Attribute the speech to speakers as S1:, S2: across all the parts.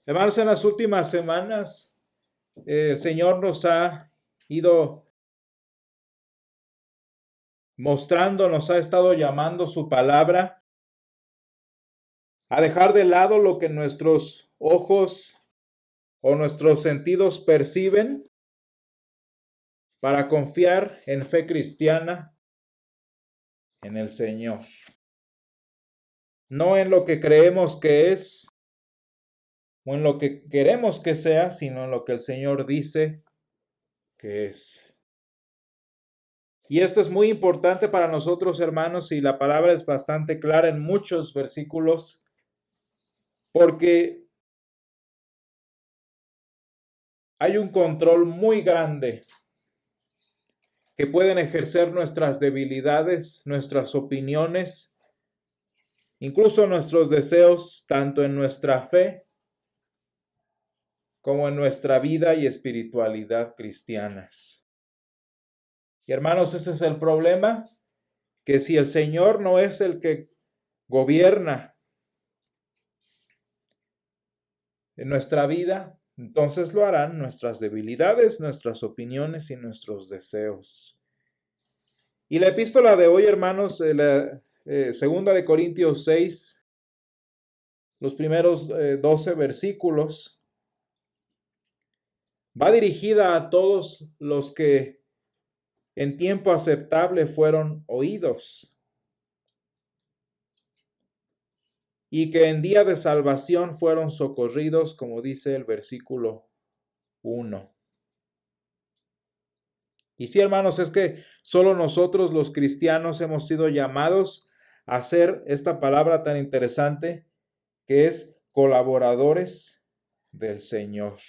S1: Hermanos, en las últimas semanas, el Señor nos ha ido mostrando, nos ha estado llamando su palabra a dejar de lado lo que nuestros ojos o nuestros sentidos perciben para confiar en fe cristiana en el Señor. No en lo que creemos que es o en lo que queremos que sea, sino en lo que el Señor dice que es. Y esto es muy importante para nosotros, hermanos, y la palabra es bastante clara en muchos versículos, porque hay un control muy grande que pueden ejercer nuestras debilidades, nuestras opiniones, incluso nuestros deseos, tanto en nuestra fe como en nuestra vida y espiritualidad cristianas. Y hermanos, ese es el problema, que si el Señor no es el que gobierna en nuestra vida, entonces lo harán nuestras debilidades, nuestras opiniones y nuestros deseos. Y la epístola de hoy, hermanos, segunda de Corintios 6, los primeros 12 versículos, va dirigida a todos los que en tiempo aceptable fueron oídos y que en día de salvación fueron socorridos, como dice el versículo 1. Y sí, hermanos, es que solo nosotros los cristianos hemos sido llamados a hacer esta palabra tan interesante que es colaboradores del Señor.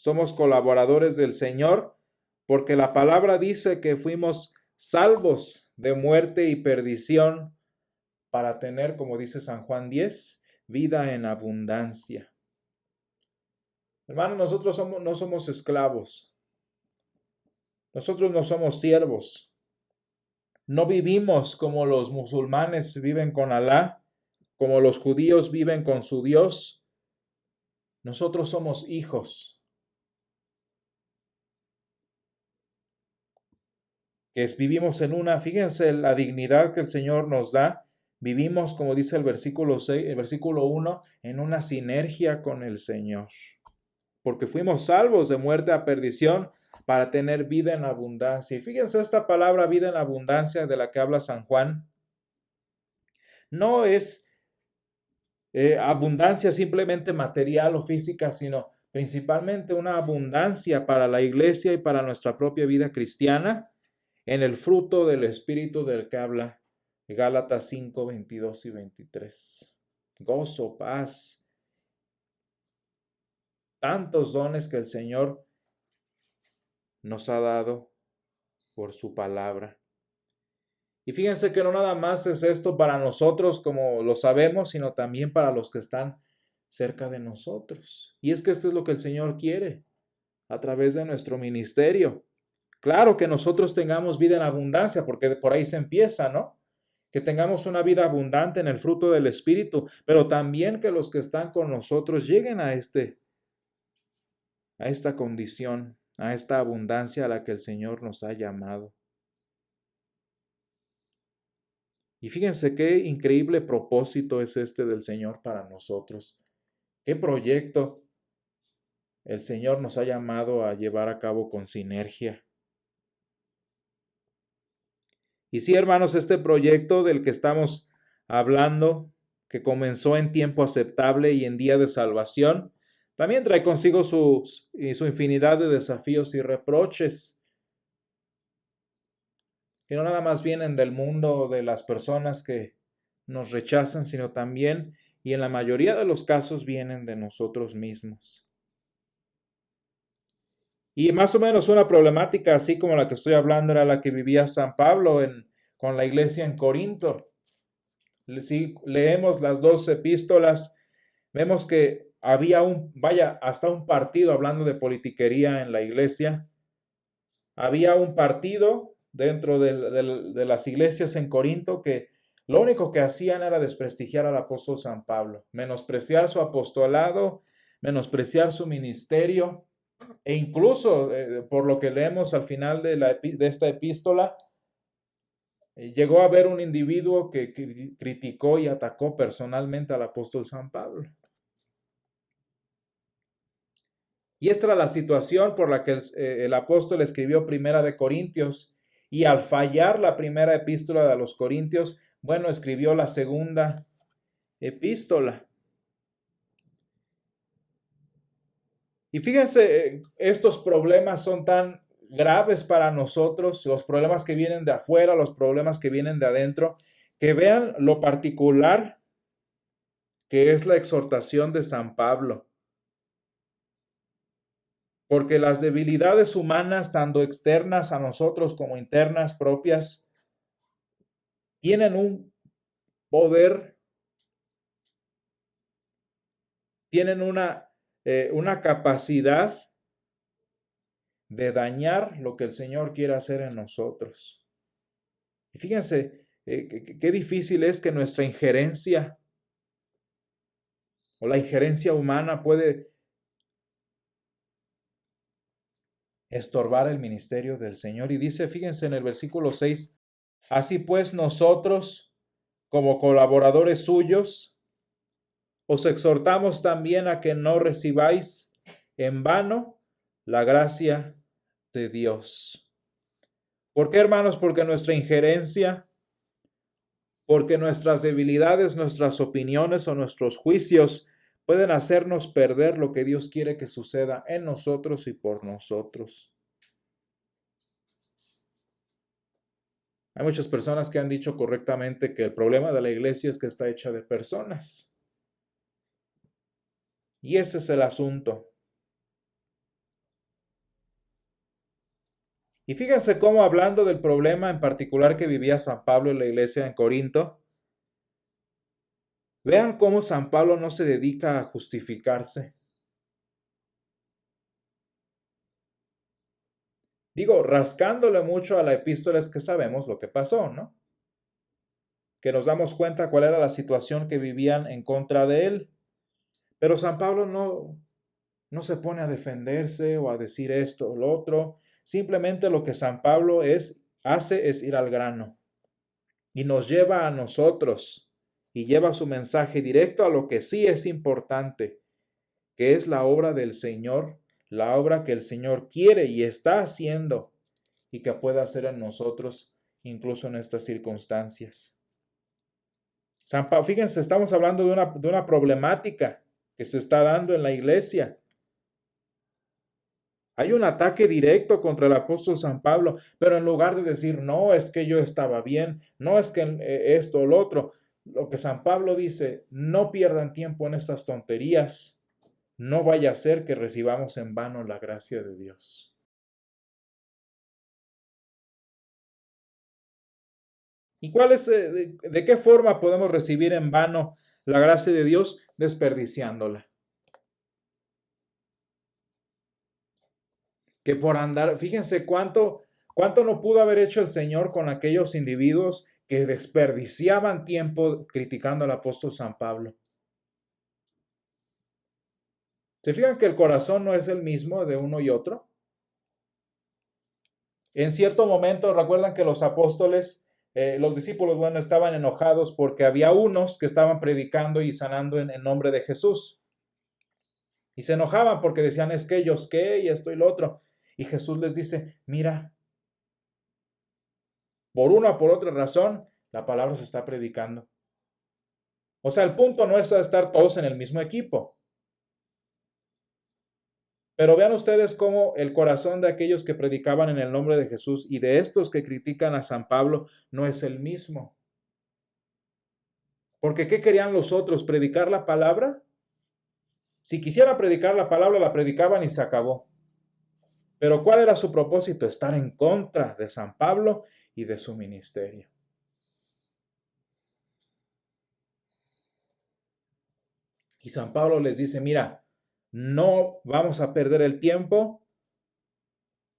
S1: Somos colaboradores del Señor porque la palabra dice que fuimos salvos de muerte y perdición para tener, como dice San Juan 10, vida en abundancia. Hermanos, nosotros no somos esclavos. Nosotros no somos siervos. No vivimos como los musulmanes viven con Alá, como los judíos viven con su Dios. Nosotros somos hijos. Vivimos en fíjense la dignidad que el Señor nos da. Vivimos, como dice el versículo 6, el versículo 1, en una sinergia con el Señor. Porque fuimos salvos de muerte a perdición para tener vida en abundancia. Y fíjense esta palabra vida en abundancia de la que habla San Juan. No es abundancia simplemente material o física, sino principalmente una abundancia para la iglesia y para nuestra propia vida cristiana en el fruto del Espíritu del que habla Gálatas 5, 22 y 23. Gozo, paz, tantos dones que el Señor nos ha dado por su palabra. Y fíjense que no nada más es esto para nosotros como lo sabemos, sino también para los que están cerca de nosotros. Y es que esto es lo que el Señor quiere a través de nuestro ministerio. Claro que nosotros tengamos vida en abundancia, porque por ahí se empieza, ¿no? Que tengamos una vida abundante en el fruto del Espíritu, pero también que los que están con nosotros lleguen a esta condición, a esta abundancia a la que el Señor nos ha llamado. Y fíjense qué increíble propósito es este del Señor para nosotros. Qué proyecto el Señor nos ha llamado a llevar a cabo con sinergia. Y sí, hermanos, este proyecto del que estamos hablando, que comenzó en tiempo aceptable y en día de salvación, también trae consigo su infinidad de desafíos y reproches, que no nada más vienen del mundo de las personas que nos rechazan, sino también, y en la mayoría de los casos, vienen de nosotros mismos. Y más o menos una problemática así como la que estoy hablando era la que vivía San Pablo con la iglesia en Corinto. Si leemos las dos epístolas, vemos que había hasta un partido, hablando de politiquería en la iglesia. Había un partido dentro de las iglesias en Corinto que lo único que hacían era desprestigiar al apóstol San Pablo, menospreciar su apostolado, menospreciar su ministerio, e incluso, por lo que leemos al final de esta epístola, llegó a haber un individuo que criticó y atacó personalmente al apóstol San Pablo. Y esta era la situación por la que el apóstol escribió Primera de Corintios, y al fallar la primera epístola de los Corintios, bueno, escribió la segunda epístola. Y fíjense, estos problemas son tan graves para nosotros, los problemas que vienen de afuera, los problemas que vienen de adentro, que vean lo particular que es la exhortación de San Pablo. Porque las debilidades humanas, tanto externas a nosotros como internas propias, tienen un poder, tienen una capacidad de dañar lo que el Señor quiere hacer en nosotros. Y fíjense, qué difícil es que nuestra injerencia o la injerencia humana puede estorbar el ministerio del Señor. Y dice, fíjense en el versículo 6, así pues nosotros, como colaboradores suyos, os exhortamos también a que no recibáis en vano la gracia de Dios. ¿Por qué, hermanos? Porque nuestra injerencia, porque nuestras debilidades, nuestras opiniones o nuestros juicios pueden hacernos perder lo que Dios quiere que suceda en nosotros y por nosotros. Hay muchas personas que han dicho correctamente que el problema de la iglesia es que está hecha de personas. Y ese es el asunto. Y fíjense cómo, hablando del problema en particular que vivía San Pablo en la iglesia en Corinto, vean cómo San Pablo no se dedica a justificarse. Digo, rascándole mucho a la epístola es que sabemos lo que pasó, ¿no? Que nos damos cuenta cuál era la situación que vivían en contra de él. Pero San Pablo no se pone a defenderse o a decir esto o lo otro. Simplemente lo que San Pablo hace es ir al grano y nos lleva a nosotros y lleva su mensaje directo a lo que sí es importante, que es la obra del Señor, la obra que el Señor quiere y está haciendo y que puede hacer en nosotros incluso en estas circunstancias. San Pablo, fíjense, estamos hablando de una problemática que se está dando en la iglesia. Hay un ataque directo contra el apóstol San Pablo, pero en lugar de decir, no, es que yo estaba bien, no es que esto o lo otro, lo que San Pablo dice, no pierdan tiempo en estas tonterías, no vaya a ser que recibamos en vano la gracia de Dios. ¿Y de qué forma podemos recibir en vano la gracia de Dios? Desperdiciándola. Que por andar, fíjense cuánto no pudo haber hecho el Señor con aquellos individuos que desperdiciaban tiempo criticando al apóstol San Pablo. ¿Se fijan que el corazón no es el mismo de uno y otro? En cierto momento, recuerdan que los apóstoles, los discípulos, bueno, estaban enojados porque había unos que estaban predicando y sanando en nombre de Jesús. Y se enojaban porque decían, es que ellos qué, y esto y lo otro. Y Jesús les dice, mira, por una o por otra razón, la palabra se está predicando. O sea, el punto no es estar todos en el mismo equipo. Pero vean ustedes cómo el corazón de aquellos que predicaban en el nombre de Jesús y de estos que critican a San Pablo no es el mismo. Porque ¿qué querían los otros? ¿Predicar la palabra? Si quisieran predicar la palabra, la predicaban y se acabó. Pero ¿cuál era su propósito? Estar en contra de San Pablo y de su ministerio. Y San Pablo les dice, mira, no vamos a perder el tiempo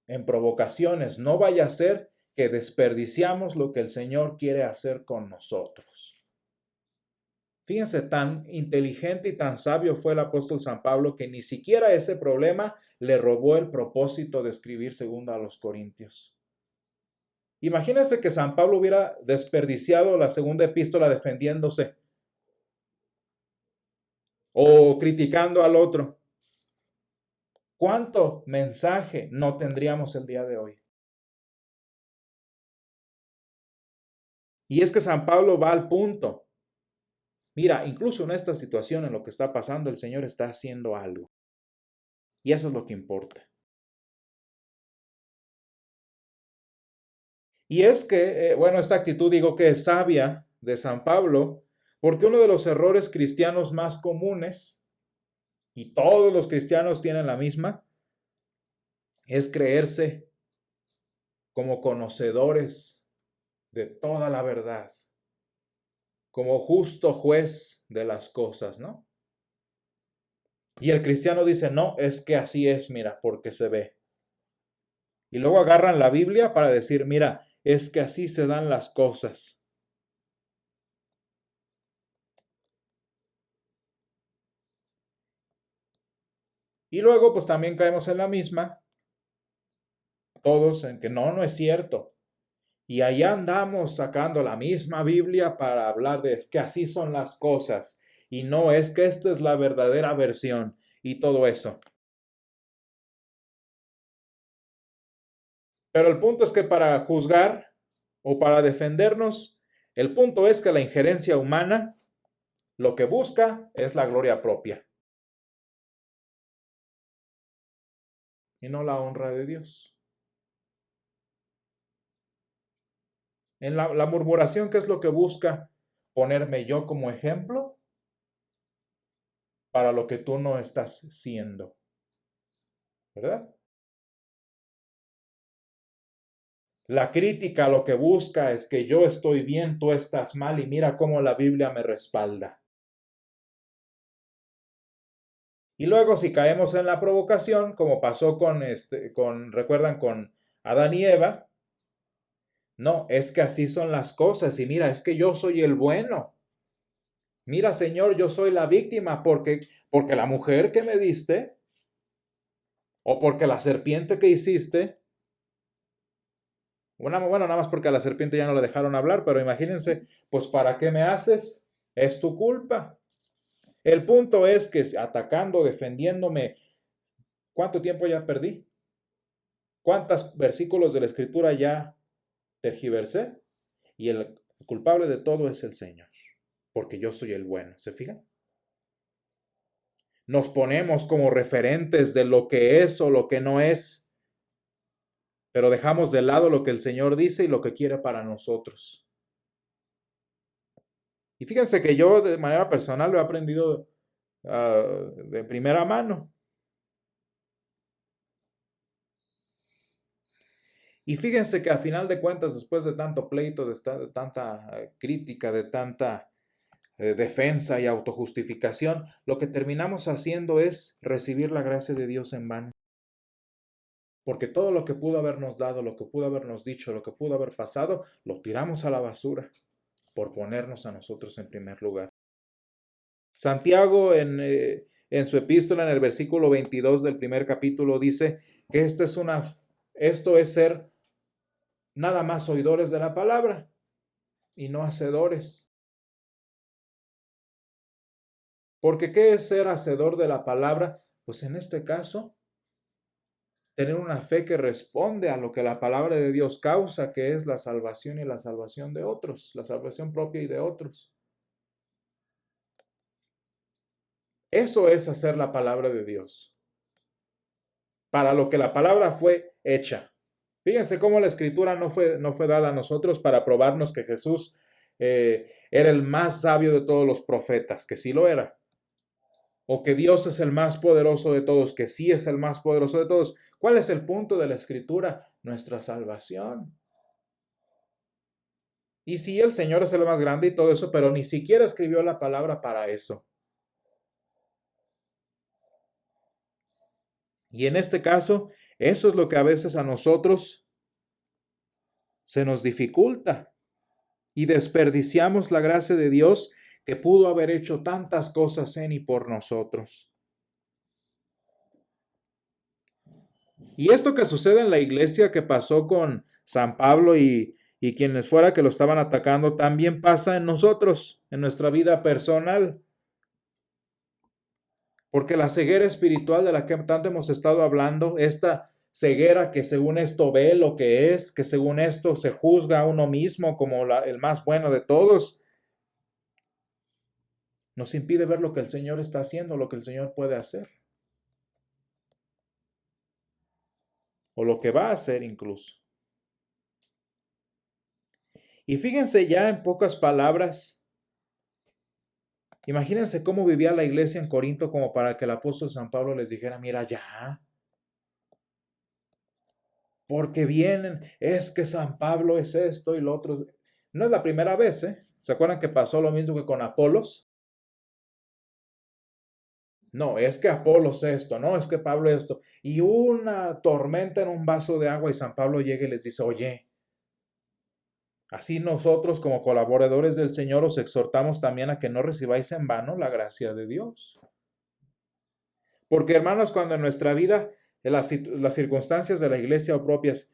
S1: en provocaciones. No vaya a ser que desperdiciamos lo que el Señor quiere hacer con nosotros. Fíjense, tan inteligente y tan sabio fue el apóstol San Pablo que ni siquiera ese problema le robó el propósito de escribir segunda a los Corintios. Imagínense que San Pablo hubiera desperdiciado la segunda epístola defendiéndose o criticando al otro. ¿Cuánto mensaje no tendríamos el día de hoy? Y es que San Pablo va al punto. Mira, incluso en esta situación, en lo que está pasando, el Señor está haciendo algo. Y eso es lo que importa. Y es que, esta actitud digo que es sabia de San Pablo, porque uno de los errores cristianos más comunes, y todos los cristianos tienen la misma, es creerse como conocedores de toda la verdad, como justo juez de las cosas, ¿no? Y el cristiano dice, no, es que así es, mira, porque se ve. Y luego agarran la Biblia para decir, mira, es que así se dan las cosas. Y luego, pues también caemos en la misma, todos, en que no es cierto. Y allá andamos sacando la misma Biblia para hablar de es que así son las cosas. Y no es que esta es la verdadera versión y todo eso. Pero el punto es que para juzgar o para defendernos, el punto es que la injerencia humana lo que busca es la gloria propia y no la honra de Dios. En la murmuración, ¿qué es lo que busca? Ponerme yo como ejemplo para lo que tú no estás siendo, ¿verdad? La crítica lo que busca es que yo estoy bien, tú estás mal y mira cómo la Biblia me respalda. Y luego si caemos en la provocación, como pasó recuerdan, con Adán y Eva, no, es que así son las cosas y mira, es que yo soy el bueno. Mira, Señor, yo soy la víctima porque la mujer que me diste o porque la serpiente que hiciste, bueno, nada más porque a la serpiente ya no le dejaron hablar, pero imagínense, pues ¿para qué me haces? Es tu culpa. El punto es que atacando, defendiéndome, ¿cuánto tiempo ya perdí? ¿Cuántos versículos de la Escritura ya tergiversé? Y el culpable de todo es el Señor, porque yo soy el bueno. ¿Se fijan? Nos ponemos como referentes de lo que es o lo que no es, pero dejamos de lado lo que el Señor dice y lo que quiere para nosotros. Y fíjense que yo de manera personal lo he aprendido de primera mano. Y fíjense que a final de cuentas, después de tanto pleito, de tanta crítica, de tanta defensa y autojustificación, lo que terminamos haciendo es recibir la gracia de Dios en vano. Porque todo lo que pudo habernos dado, lo que pudo habernos dicho, lo que pudo haber pasado, lo tiramos a la basura por ponernos a nosotros en primer lugar. Santiago en su epístola, en el versículo 22 del primer capítulo, dice que esto es ser nada más oidores de la palabra y no hacedores. Porque ¿qué es ser hacedor de la palabra? Pues en este caso, tener una fe que responde a lo que la palabra de Dios causa, que es la salvación y la salvación de otros, la salvación propia y de otros. Eso es hacer la palabra de Dios, para lo que la palabra fue hecha. Fíjense cómo la escritura no fue dada a nosotros para probarnos que Jesús era el más sabio de todos los profetas, que sí lo era. O que Dios es el más poderoso de todos, que sí es el más poderoso de todos. ¿Cuál es el punto de la escritura? Nuestra salvación. Y sí, el Señor es el más grande y todo eso, pero ni siquiera escribió la palabra para eso. Y en este caso, eso es lo que a veces a nosotros se nos dificulta y desperdiciamos la gracia de Dios que pudo haber hecho tantas cosas en y por nosotros. Y esto que sucede en la iglesia, que pasó con San Pablo y quienes fuera que lo estaban atacando, también pasa en nosotros, en nuestra vida personal. Porque la ceguera espiritual de la que tanto hemos estado hablando, esta ceguera que según esto ve lo que es, que según esto se juzga a uno mismo como el más bueno de todos, nos impide ver lo que el Señor está haciendo, lo que el Señor puede hacer. O lo que va a hacer incluso. Y fíjense ya en pocas palabras, imagínense cómo vivía la iglesia en Corinto como para que el apóstol San Pablo les dijera, mira ya, porque vienen, es que San Pablo es esto y lo otro. No es la primera vez, ¿eh? ¿Se acuerdan que pasó lo mismo que con Apolos? No, es que Apolos esto, no, es que Pablo esto. Y una tormenta en un vaso de agua y San Pablo llega y les dice, oye, así nosotros como colaboradores del Señor os exhortamos también a que no recibáis en vano la gracia de Dios. Porque hermanos, cuando en nuestra vida las circunstancias de la iglesia o propias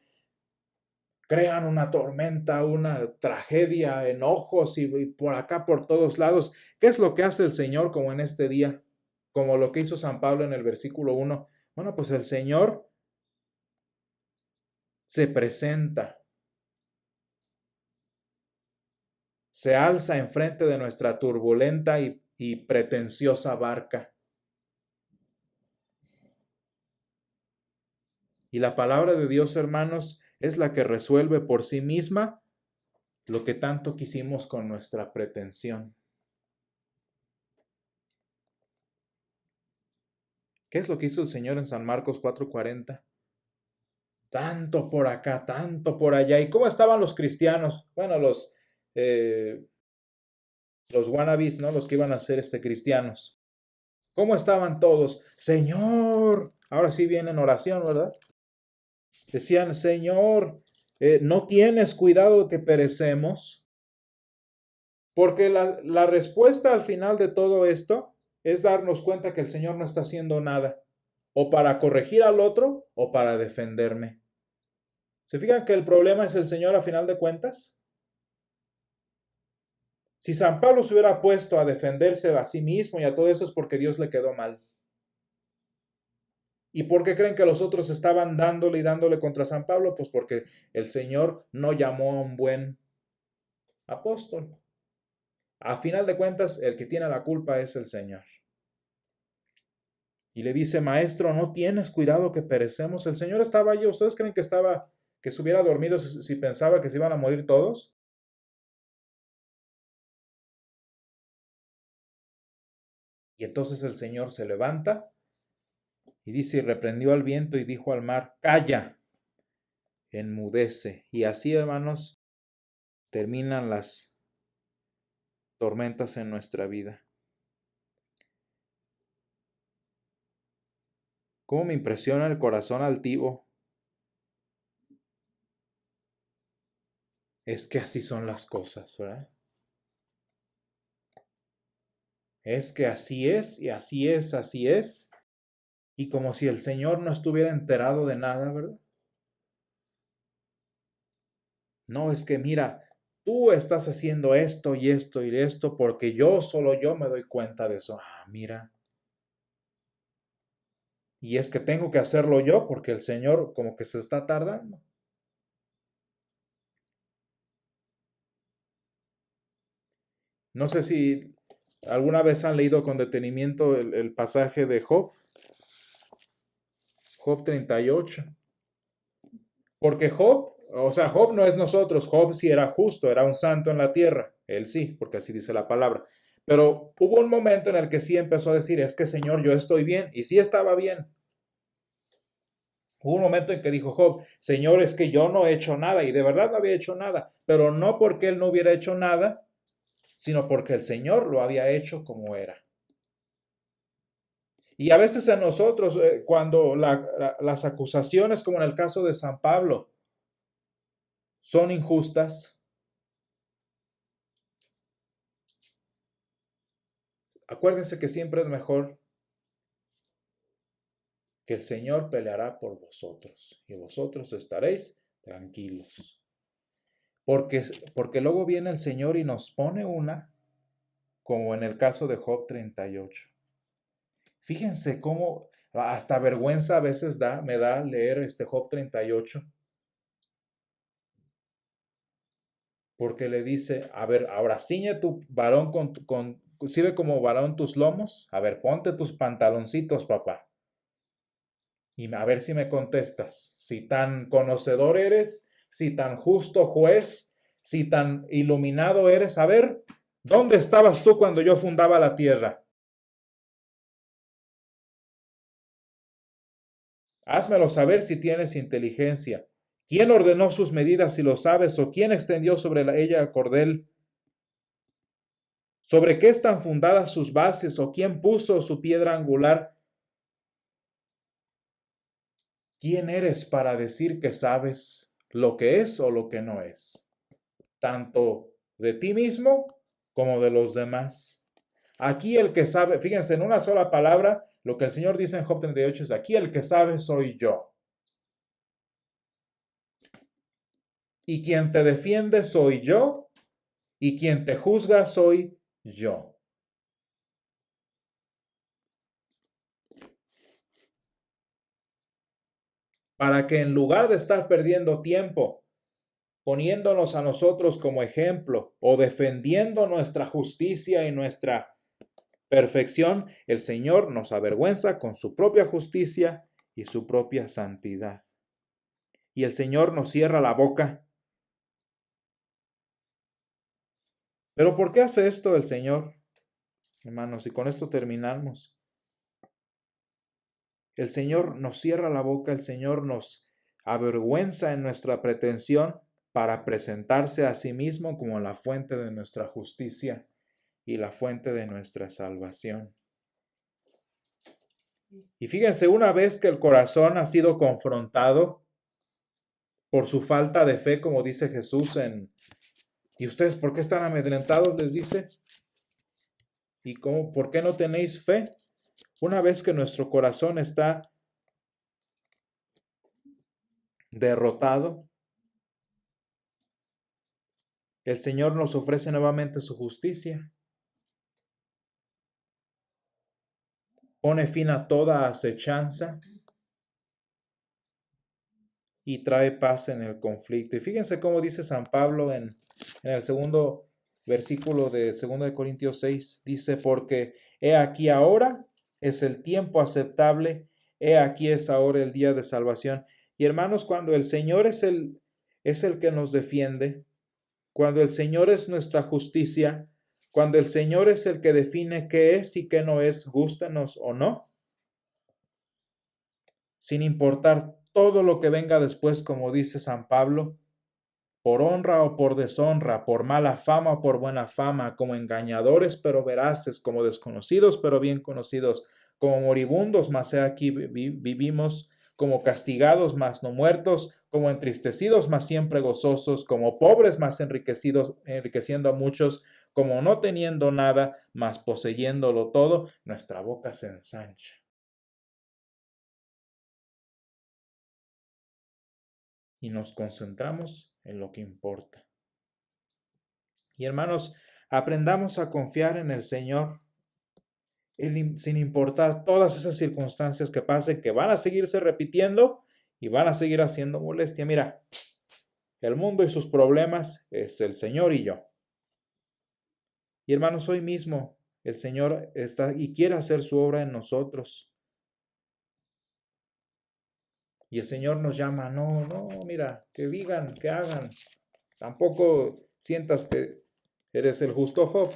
S1: crean una tormenta, una tragedia, enojos y por acá, por todos lados, ¿qué es lo que hace el Señor como en este día? Como lo que hizo San Pablo en el versículo 1. Bueno, pues el Señor se presenta, se alza enfrente de nuestra turbulenta y pretenciosa barca. Y la palabra de Dios, hermanos, es la que resuelve por sí misma lo que tanto quisimos con nuestra pretensión. ¿Qué es lo que hizo el Señor en San Marcos 4:40? Tanto por acá, tanto por allá. ¿Y cómo estaban los cristianos? Bueno, los wannabes, ¿no? Los que iban a ser cristianos. ¿Cómo estaban todos? Señor, ahora sí viene en oración, ¿verdad? Decían, Señor, ¿no tienes cuidado de que perecemos? Porque la respuesta al final de todo esto es darnos cuenta que el Señor no está haciendo nada, o para corregir al otro o para defenderme. ¿Se fijan que el problema es el Señor a final de cuentas? Si San Pablo se hubiera puesto a defenderse a sí mismo y a todo eso es porque Dios le quedó mal. ¿Y por qué creen que los otros estaban dándole y dándole contra San Pablo? Pues porque el Señor no llamó a un buen apóstol. A final de cuentas, el que tiene la culpa es el Señor. Y le dice, maestro, ¿no tienes cuidado que perecemos? El Señor estaba allí. ¿Ustedes creen que se hubiera dormido si pensaba que se iban a morir todos? Y entonces el Señor se levanta y dice, y reprendió al viento y dijo al mar, calla, enmudece. Y así, hermanos, terminan las tormentas en nuestra vida. ¿Cómo me impresiona el corazón altivo? Es que así son las cosas, ¿verdad? Es que así es y así es, así es. Y como si el Señor no estuviera enterado de nada, ¿verdad? No, es que mira, tú estás haciendo esto y esto y esto porque solo yo me doy cuenta de eso. Ah, mira. Y es que tengo que hacerlo yo porque el Señor como que se está tardando. No sé si alguna vez han leído con detenimiento el pasaje de Job, Job 38. Porque Job no es nosotros, Job sí era justo, era un santo en la tierra, él sí, porque así dice la palabra. Pero hubo un momento en el que sí empezó a decir, es que Señor, yo estoy bien, y sí estaba bien. Hubo un momento en que dijo Job, Señor, es que yo no he hecho nada, y de verdad no había hecho nada, pero no porque él no hubiera hecho nada, sino porque el Señor lo había hecho como era. Y a veces en nosotros, cuando las acusaciones, como en el caso de San Pablo, son injustas, acuérdense que siempre es mejor que el Señor peleará por vosotros y vosotros estaréis tranquilos. Porque luego viene el Señor y nos pone una, como en el caso de Job 38. Fíjense cómo hasta vergüenza a veces me da leer este Job 38. Porque le dice, a ver, ahora ciñe tu varón sirve como varón tus lomos. A ver, ponte tus pantaloncitos, papá. Y a ver si me contestas. Si tan conocedor eres, si tan justo juez, si tan iluminado eres. A ver, ¿dónde estabas tú cuando yo fundaba la tierra? Házmelo saber si tienes inteligencia. ¿Quién ordenó sus medidas si lo sabes? ¿O quién extendió sobre ella cordel? ¿Sobre qué están fundadas sus bases? ¿O quién puso su piedra angular? ¿Quién eres para decir que sabes lo que es o lo que no es? Tanto de ti mismo como de los demás. Aquí el que sabe, fíjense, en una sola palabra, lo que el Señor dice en Job 38 es, aquí el que sabe soy yo. Y quien te defiende soy yo, y quien te juzga soy yo. Para que en lugar de estar perdiendo tiempo, poniéndonos a nosotros como ejemplo o defendiendo nuestra justicia y nuestra perfección, el Señor nos avergüenza con su propia justicia y su propia santidad. Y el Señor nos cierra la boca. ¿Pero por qué hace esto el Señor? Hermanos, y con esto terminamos. El Señor nos cierra la boca, el Señor nos avergüenza en nuestra pretensión para presentarse a sí mismo como la fuente de nuestra justicia y la fuente de nuestra salvación. Y fíjense, una vez que el corazón ha sido confrontado por su falta de fe, como dice Jesús ¿y ustedes por qué están amedrentados? Les dice. ¿Y por qué no tenéis fe? Una vez que nuestro corazón está derrotado, el Señor nos ofrece nuevamente su justicia. Pone fin a toda acechanza y trae paz en el conflicto. Y fíjense cómo dice San Pablo en el segundo versículo de 2 de Corintios 6. Dice, porque he aquí ahora es el tiempo aceptable, he aquí es ahora el día de salvación. Y hermanos, cuando el Señor es el que nos defiende, cuando el Señor es nuestra justicia, cuando el Señor es el que define qué es y qué no es, gústenos o no, sin importar todo lo que venga después, como dice San Pablo, por honra o por deshonra, por mala fama o por buena fama, como engañadores pero veraces, como desconocidos pero bien conocidos, como moribundos, mas he aquí vivimos, como castigados, mas no muertos, como entristecidos, mas siempre gozosos, como pobres, mas enriqueciendo a muchos, como no teniendo nada, mas poseyéndolo todo, nuestra boca se ensancha. Y nos concentramos en lo que importa. Y hermanos, aprendamos a confiar en el Señor, sin importar todas esas circunstancias que pasen, que van a seguirse repitiendo y van a seguir haciendo molestia. Mira, el mundo y sus problemas es el Señor y yo. Y hermanos, hoy mismo el Señor está y quiere hacer su obra en nosotros. Y el Señor nos llama, no, mira, que digan, que hagan. Tampoco sientas que eres el justo Job.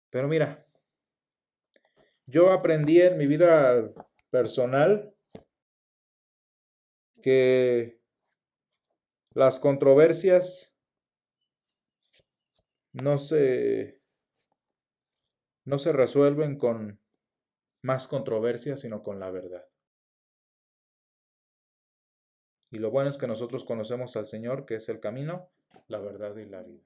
S1: Pero mira, yo aprendí en mi vida personal que las controversias no se resuelven con más controversia, sino con la verdad. Y lo bueno es que nosotros conocemos al Señor, que es el camino, la verdad y la vida.